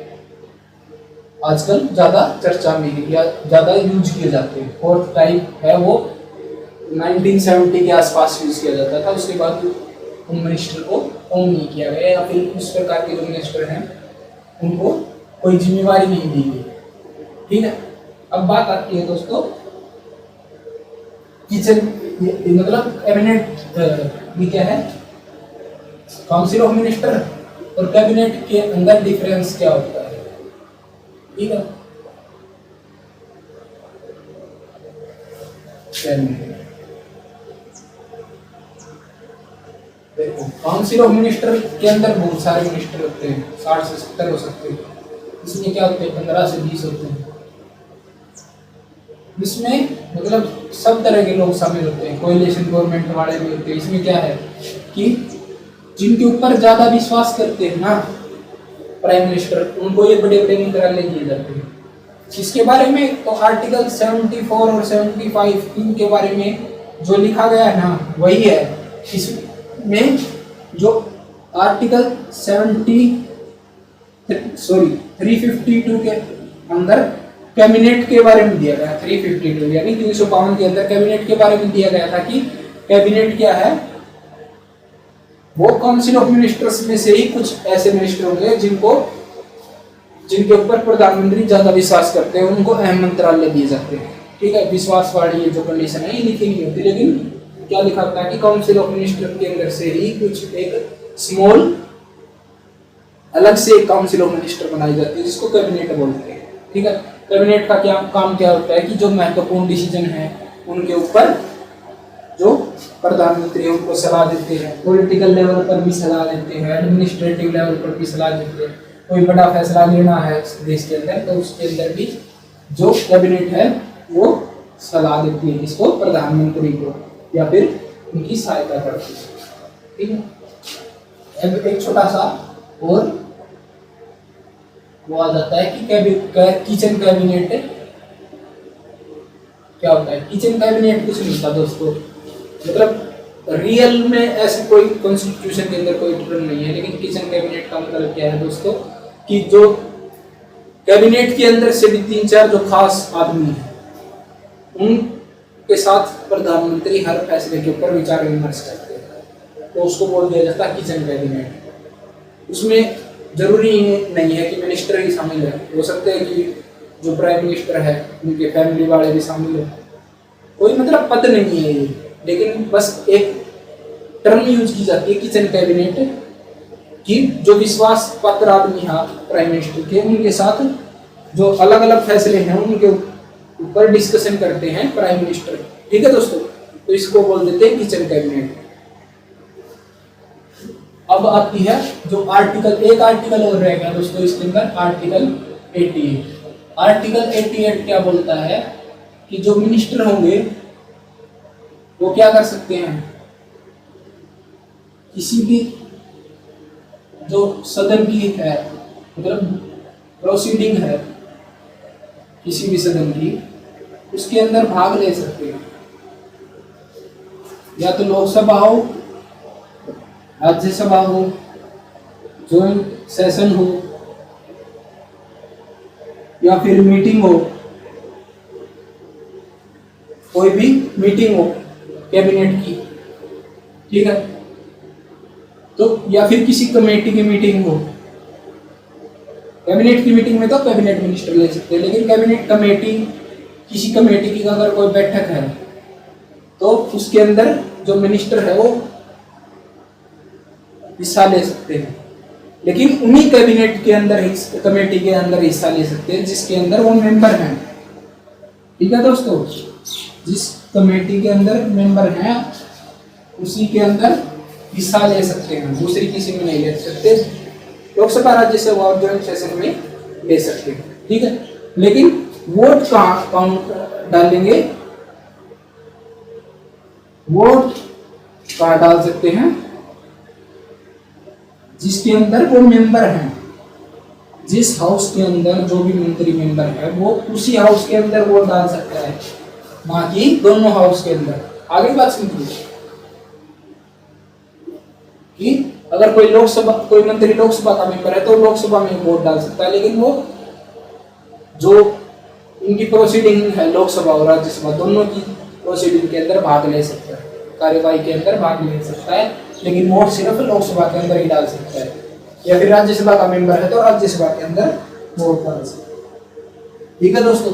आजकल ज्यादा चर्चा में है या ज्यादा यूज किए जाते हैं। 4th टाइप है वो 1970 के आसपास यूज किया जाता था, उसके बाद उन मिनिस्टर को फॉर्म नहीं किया गया या फिर उस प्रकार के जो मिनिस्टर हैं उनको कोई जिम्मेवारी नहीं दी गई, ठीक है। अब बात आती है दोस्तों किचन, मतलब कैबिनेट ये क्या है, काउंसिल ऑफ मिनिस्टर और कैबिनेट के अंदर डिफरेंस क्या होता है, ठीक है। देखो काउंसिल ऑफ मिनिस्टर के अंदर बहुत सारे मिनिस्टर होते हैं, 60 से 70 हो सकते हैं। इसमें क्या होते हैं, 15 से 20 होते हैं। इसमें मतलब सब तरह के लोग शामिल होते हैं, कोएलिशन गवर्नमेंट वाले भी होते हैं। इसमें क्या है कि जिनके ऊपर ज्यादा विश्वास करते हैं ना प्राइम मिनिस्टर, उनको ये बड़े बड़े मंत्रालय दिए जाते हैं। इसके बारे में तो आर्टिकल 74 और 75 इनके बारे में जो लिखा गया है ना वही है। इसमें जो आर्टिकल 352 के अंदर कैबिनेट के बारे में दिया गया, 352 यानी 352 के अंदर कैबिनेट के बारे में दिया गया था कि कैबिनेट क्या है, वो काउंसिल ऑफ मिनिस्टर्स में से ही कुछ ऐसे मिनिस्टर होंगे जिनके ऊपर प्रधानमंत्री ज्यादा विश्वास करते हैं, उनको अहम मंत्रालय दिए जाते हैं, ठीक है। विश्वास वाली ये जो कंडीशन है ये लिखी नहीं होती, लेकिन क्या लिखा होता है कि काउंसिल ऑफ मिनिस्टर के अंदर से ही कुछ एक स्मॉल अलग से एक काउंसिल ऑफ मिनिस्टर बनाई जाती है जिसको कैबिनेट बोलते हैं, ठीक है। कैबिनेट का क्या काम क्या होता है कि जो महत्वपूर्ण डिसीजन है उनके ऊपर जो प्रधानमंत्री उनको सलाह देते हैं, पॉलिटिकल लेवल पर भी सलाह देते हैं, एडमिनिस्ट्रेटिव लेवल पर भी सलाह देते हैं। कोई बड़ा फैसला लेना है देश के अंदर तो उसके अंदर भी जो कैबिनेट है वो सलाह देती है इसको, प्रधानमंत्री को, या फिर उनकी सहायता करती है, ठीक है। अब एक छोटा सा और वो आ जाता है कि किचन कैबिनेट क्या होता है। किचन कैबिनेट कुछ नहीं होता दोस्तों, मतलब रियल में ऐसे कोई कॉन्स्टिट्यूशन के अंदर कोई टर्म नहीं है, लेकिन किचन कैबिनेट का मतलब क्या है दोस्तों कि जो कैबिनेट के अंदर से भी 3-4 जो खास आदमी हैं उनके साथ प्रधानमंत्री हर फैसले के ऊपर विचार विमर्श करते हैं, तो उसको बोल दिया जाता है किचन कैबिनेट। उसमें जरूरी नहीं है कि मिनिस्टर ही शामिल है, हो सकते हैं कि जो प्राइम मिनिस्टर है उनके फैमिली वाले भी शामिल हो, कोई मतलब पद नहीं है ये, लेकिन बस एक टर्म यूज की जाती है किचन कैबिनेट, कि जो विश्वास पात्र आदमी है प्राइम मिनिस्टर के, उनके साथ जो अलग अलग फैसले हैं उनके ऊपर डिस्कशन करते हैं प्राइम मिनिस्टर। ठीक है दोस्तों, तो इसको बोल देते हैं किचन कैबिनेट। अब आती है जो आर्टिकल, एक आर्टिकल और रहेगा दोस्तों इसके अंदर, आर्टिकल 88। आर्टिकल 88 क्या बोलता है कि जो मिनिस्टर होंगे वो क्या कर सकते हैं, किसी भी जो सदन की है, मतलब प्रोसीडिंग है किसी भी सदन की, उसके अंदर भाग ले सकते हैं। या तो लोकसभा हो, राज्यसभा हो, जॉइंट सेशन हो, या फिर मीटिंग हो, कोई भी मीटिंग हो कैबिनेट की। ठीक है, तो या फिर किसी कमेटी की मीटिंग हो। कैबिनेट की मीटिंग में तो कैबिनेट मिनिस्टर ले सकते हैं, लेकिन कैबिनेट कमेटी, किसी कमेटी की अगर कोई बैठक है तो उसके अंदर जो मिनिस्टर है वो हिस्सा ले सकते हैं, लेकिन उन्हीं कैबिनेट के अंदर, कमेटी के अंदर हिस्सा ले सकते हैं जिसके अंदर वो मेंबर हैं। ठीक है दोस्तों, जिस कमेटी के अंदर मेंबर हैं उसी के अंदर हिस्सा ले सकते हैं, दूसरी किसी में नहीं ले सकते। लोकसभा, राज्यसभा और जॉइंट सेशन में ले सकते हैं। ठीक है, लेकिन वोट कहाँ काउंट डालेंगे, वोट कहाँ डाल सकते हैं, जिसके अंदर वो मेंबर हैं, जिस हाउस के अंदर जो भी मंत्री मेंबर है वो उसी हाउस के अंदर वोट डाल सकता है, ना कि दोनों हाउस के अंदर। आगे बात समझिए कि अगर कोई लोकसभा, कोई मंत्री लोकसभा का मेंबर है तो लोकसभा में वोट डाल सकता है, लेकिन वो जो इनकी प्रोसीडिंग है लोकसभा और राज्यसभा दोनों की प्रोसीडिंग के अंदर भाग ले सकता है, कार्यवाही के अंदर भाग ले सकता है, लेकिन वोट सिर्फ लोकसभा के अंदर ही डाल सकता है। या फिर राज्यसभा का मेंबर है तो राज्यसभा के अंदर वोट डाल सकता है। ठीक है दोस्तों,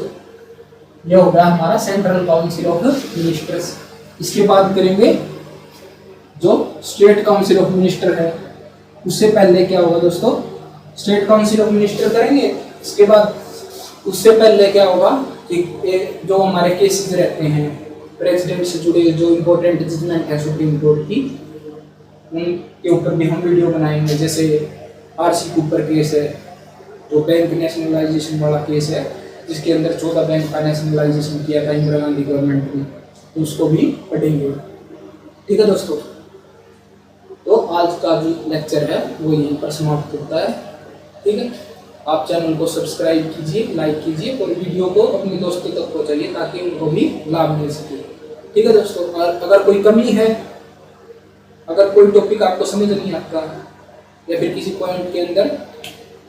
यह हो गया हमारा सेंट्रल काउंसिल ऑफ मिनिस्टर्स। इसके बाद करेंगे जो स्टेट काउंसिल ऑफ मिनिस्टर है। उससे पहले क्या होगा दोस्तों, स्टेट काउंसिल ऑफ मिनिस्टर करेंगे, इसके बाद उससे पहले क्या होगा कि जो हमारे केसेस रहते हैं प्रेसिडेंट से जुड़े, जो इम्पोर्टेंट जजमेंट है सुप्रीम कोर्ट की, उनके ऊपर भी हम वीडियो बनाएंगे। जैसे आरसी कूपर केस है, जो बैंक नेशनलाइजेशन वाला केस है, जिसके अंदर 14 बैंक का नेशनलाइजेशन किया था इंदिरा गांधी गवर्नमेंट ने, तो उसको भी पढ़ेंगे। ठीक है दोस्तों, तो आज का जो लेक्चर है वो यहीं पर समाप्त होता है। ठीक है, आप चैनल को सब्सक्राइब कीजिए, लाइक कीजिए और वीडियो को अपने दोस्तों तक पहुंचाइए ताकि उनको भी लाभ मिल सके। ठीक है दोस्तों, और अगर कोई कमी है, अगर कोई टॉपिक आपको समझ नहीं आता या फिर किसी पॉइंट के अंदर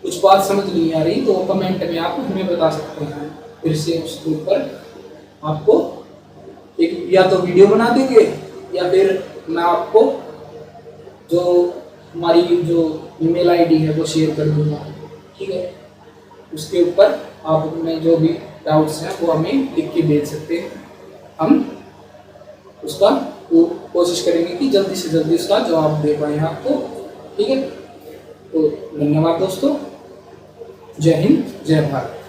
कुछ बात समझ नहीं आ रही, तो कमेंट में आप हमें बता सकते हैं, फिर से उसके ऊपर आपको एक या तो वीडियो बना देंगे या फिर मैं आपको जो हमारी जो ईमेल आईडी है वो शेयर कर दूंगा। ठीक है, उसके ऊपर आप अपने जो भी डाउट्स हैं वो हमें लिख के भेज सकते हैं, हम उसका कोशिश करेंगे कि जल्दी से जल्दी उसका जवाब दे पाएँ आपको। ठीक है, तो धन्यवाद दोस्तों, जय हिंद, जय भारत।